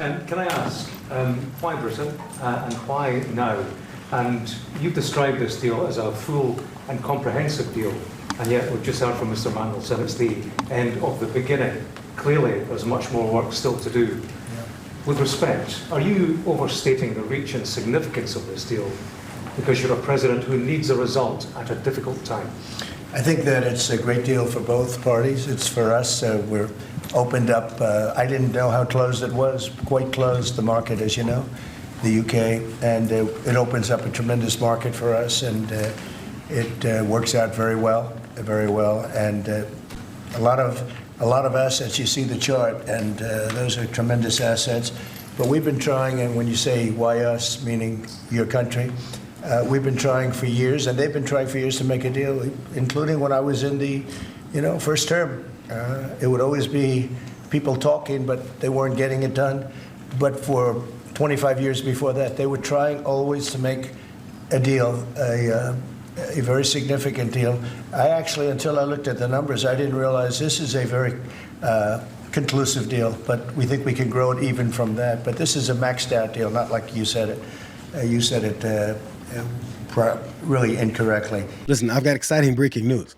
Can I ask, why Britain and why now? And you've described this deal as a full and comprehensive deal, and yet we've just heard from Mr. Mandelson it's the end of the beginning. Clearly, there's much more work still to do. Yeah. With respect, are you overstating the reach and significance of this deal because you're a president who needs a result at a difficult time? I think that it's a great deal for both parties. It's for us. We're opened up. I didn't know how closed it was. Quite closed, the market, as you know, the UK, and it opens up a tremendous market for us, and it works out very well, and a lot of assets. You see the chart, and those are tremendous assets. But we've been trying, and when you say why us, meaning your country, we've been trying for years, and they've been trying for years to make a deal, including when I was in the, first term. It would always be people talking, but they weren't getting it done. But for 25 years before that, they were trying always to make a deal, a very significant deal. I actually, until I looked at the numbers, I didn't realize this is a very conclusive deal, but we think we can grow it even from that. But this is a maxed out deal, not like you said it. You said it really incorrectly. Listen, I've got exciting breaking news.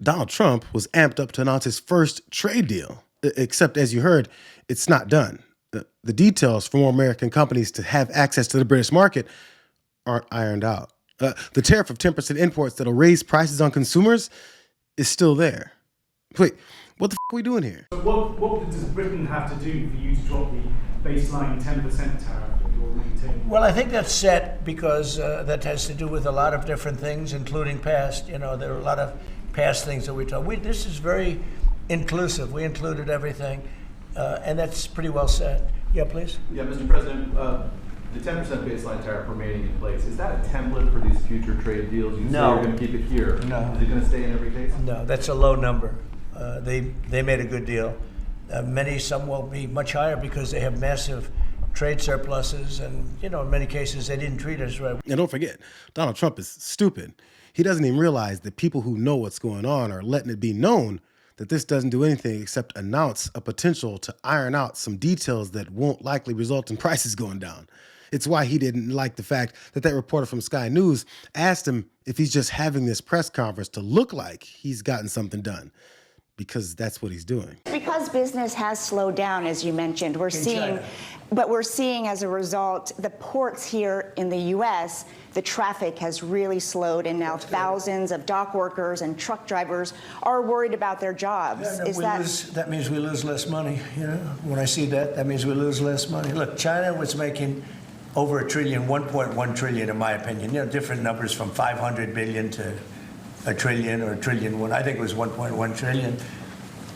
Donald Trump was amped up to announce his first trade deal, except as you heard, it's not done. The details for more American companies to have access to the British market aren't ironed out. The tariff of 10% imports that'll raise prices on consumers is still there. Wait, what the f are we doing here? So what does Britain have to do for you to drop the baseline 10% tariff that you're maintaining? Well, I think that's set because that has to do with a lot of different things, including past. There are a lot of past things that we talk. This is very inclusive. We included everything, and that's pretty well set. Yeah, please. Yeah, Mr. President, the 10% baseline tariff remaining in place, is that a template for these future trade deals? You say you're going to keep it here. No. Is it going to stay in every case? No, that's a low number. They made a good deal. Some will be much higher because they have massive trade surpluses, and in many cases they didn't treat us right. And don't forget, Donald Trump is stupid. He doesn't even realize that people who know what's going on are letting it be known that this doesn't do anything except announce a potential to iron out some details that won't likely result in prices going down. It's why he didn't like the fact that reporter from Sky News asked him if he's just having this press conference to look like he's gotten something done, because that's what he's doing. Because business has slowed down, as you mentioned, we're seeing as a result, the ports here in the U.S., the traffic has really slowed, and now thousands of dock workers and truck drivers are worried about their jobs. That means we lose less money. When I see that means we lose less money. Look, China was making over $1 trillion, 1.1 trillion, in my opinion. Different numbers from 500 billion to $1 trillion or $1 trillion. I think it was 1.1 trillion.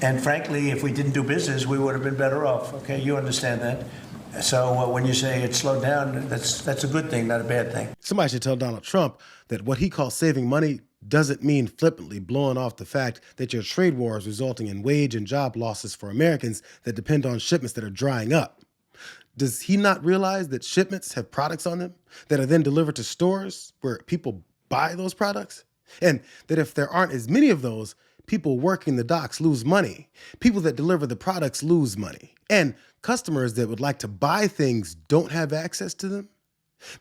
And frankly, if we didn't do business, we would have been better off. Okay, you understand that. So when you say it slowed down, that's a good thing, not a bad thing. Somebody should tell Donald Trump that what he calls saving money doesn't mean flippantly blowing off the fact that your trade war is resulting in wage and job losses for Americans that depend on shipments that are drying up. Does he not realize that shipments have products on them that are then delivered to stores where people buy those products? And that if there aren't as many of those, people working the docks lose money. People that deliver the products lose money. And customers that would like to buy things don't have access to them?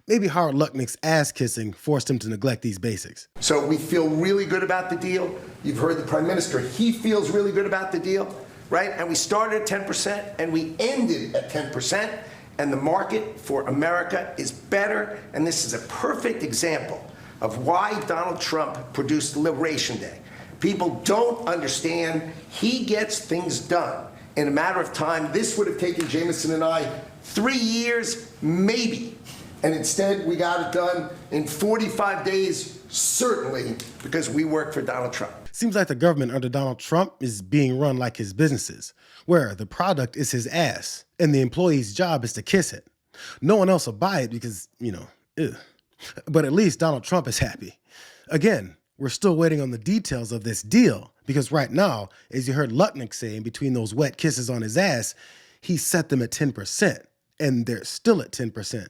Maybe Howard Lutnick's ass-kissing forced him to neglect these basics. So we feel really good about the deal. You've heard the Prime Minister. He feels really good about the deal, right? And we started at 10%, and we ended at 10%. And the market for America is better. And this is a perfect example of why Donald Trump produced Liberation Day. People don't understand. He gets things done in a matter of time. This would have taken Jameson and I 3 years, maybe. And instead, we got it done in 45 days, certainly, because we work for Donald Trump. Seems like the government under Donald Trump is being run like his businesses, where the product is his ass and the employee's job is to kiss it. No one else will buy it because, ugh. But at least Donald Trump is happy. Again, we're still waiting on the details of this deal because right now, as you heard Lutnick say, in between those wet kisses on his ass, he set them at 10%, and they're still at 10%.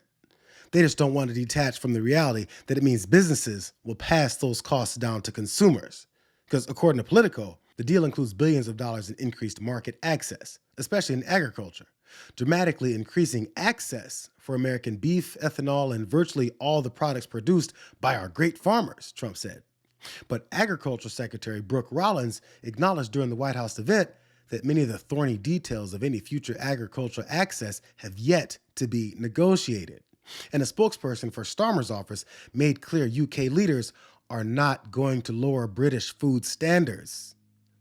They just don't want to detach from the reality that it means businesses will pass those costs down to consumers. Because according to Politico, the deal includes billions of dollars in increased market access, especially in agriculture. dramatically increasing access for American beef, ethanol, and virtually all the products produced by our great farmers, Trump said. But Agriculture Secretary Brooke Rollins acknowledged during the White House event that many of the thorny details of any future agricultural access have yet to be negotiated. And a spokesperson for Starmer's office made clear UK leaders are not going to lower British food standards,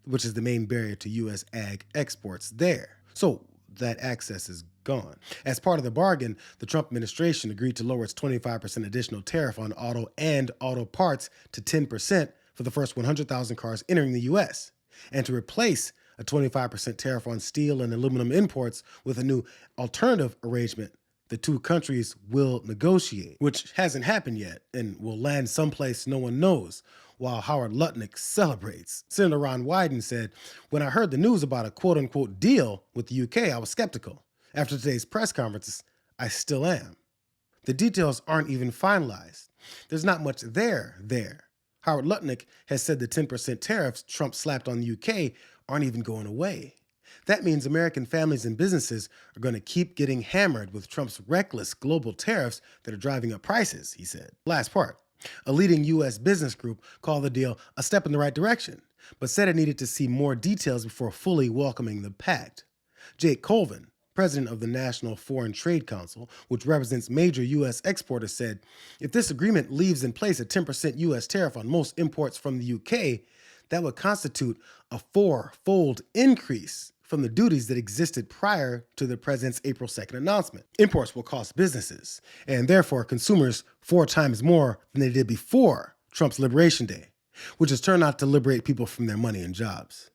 which is the main barrier to U.S. ag exports there. So that access is gone. As part of the bargain, the Trump administration agreed to lower its 25% additional tariff on auto and auto parts to 10% for the first 100,000 cars entering the U.S., and to replace a 25% tariff on steel and aluminum imports with a new alternative arrangement the two countries will negotiate, which hasn't happened yet and will land someplace no one knows, while Howard Lutnick celebrates. Senator Ron Wyden said, "When I heard the news about a quote-unquote deal with the UK, I was skeptical. After today's press conferences, I still am." The details aren't even finalized. There's not much there. Howard Lutnick has said the 10% tariffs Trump slapped on the UK aren't even going away. That means American families and businesses are going to keep getting hammered with Trump's reckless global tariffs that are driving up prices, he said. Last part. A leading U.S. business group called the deal a step in the right direction, but said it needed to see more details before fully welcoming the pact. Jake Colvin, president of the National Foreign Trade Council, which represents major U.S. exporters, said, if this agreement leaves in place a 10% U.S. tariff on most imports from the UK, that would constitute a four-fold increase from the duties that existed prior to the president's April 2nd announcement. Imports will cost businesses, and therefore consumers, 4 times more than they did before Trump's Liberation Day, which has turned out to liberate people from their money and jobs.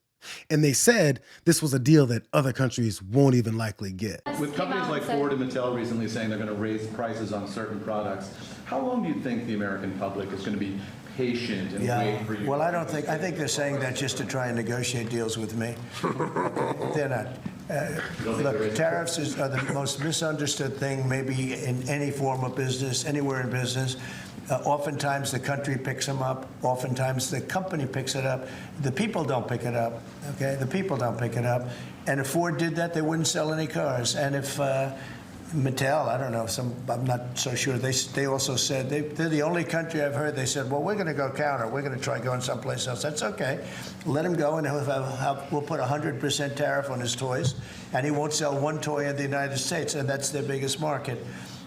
And they said this was a deal that other countries won't even likely get. With companies like Ford and Mattel recently saying they're going to raise prices on certain products, how long do you think the American public is going to be patient and wait for you? Well, I think they're saying that just to try and negotiate deals with me. They're not. Look, tariffs are the most misunderstood thing maybe in any form of business, anywhere in business. Oftentimes the country picks them up. Oftentimes the company picks it up. The people don't pick it up, okay? The people don't pick it up. And if Ford did that, they wouldn't sell any cars. And if Mattel, I don't know, I'm not so sure. They also said, they're the only country I've heard, they said, well, we're going to go counter. We're going to try going someplace else. That's okay. Let him go, and we'll put 100% tariff on his toys, and he won't sell one toy in the United States, and that's their biggest market.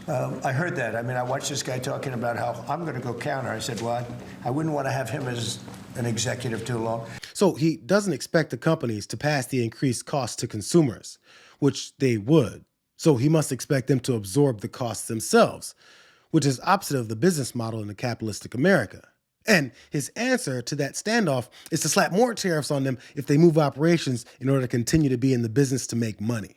I heard that. I mean, I watched this guy talking about how I'm going to go counter. I said, well, I wouldn't want to have him as an executive too long. So he doesn't expect the companies to pass the increased costs to consumers, which they would. So he must expect them to absorb the costs themselves, which is opposite of the business model in a capitalistic America. And his answer to that standoff is to slap more tariffs on them if they move operations in order to continue to be in the business to make money.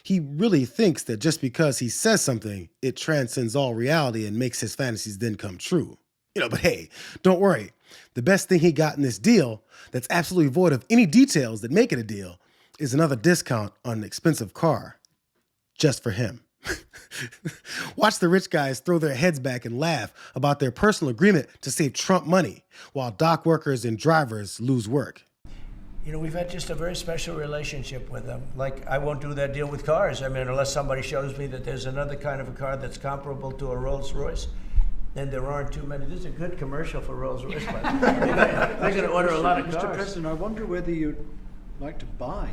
He really thinks that just because he says something, it transcends all reality and makes his fantasies then come true. But hey, don't worry. The best thing he got in this deal that's absolutely void of any details that make it a deal is another discount on an expensive car. Just for him. Watch the rich guys throw their heads back and laugh about their personal agreement to save Trump money, while dock workers and drivers lose work. We've had just a very special relationship with them. Like, I won't do that deal with cars. I mean, unless somebody shows me that there's another kind of a car that's comparable to a Rolls Royce, and there aren't too many. This is a good commercial for Rolls Royce. They're going to order a lot of cars. Mr. President, I wonder whether you'd like to buy.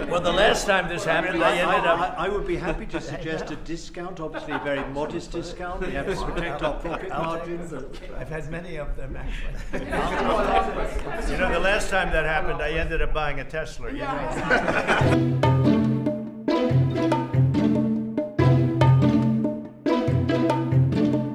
Well, the last time this happened, I ended up... I would be happy to suggest a discount, obviously a very modest discount. We have to protect our profit margins. I've had many of them, actually. The last time that happened, I ended up buying a Tesla.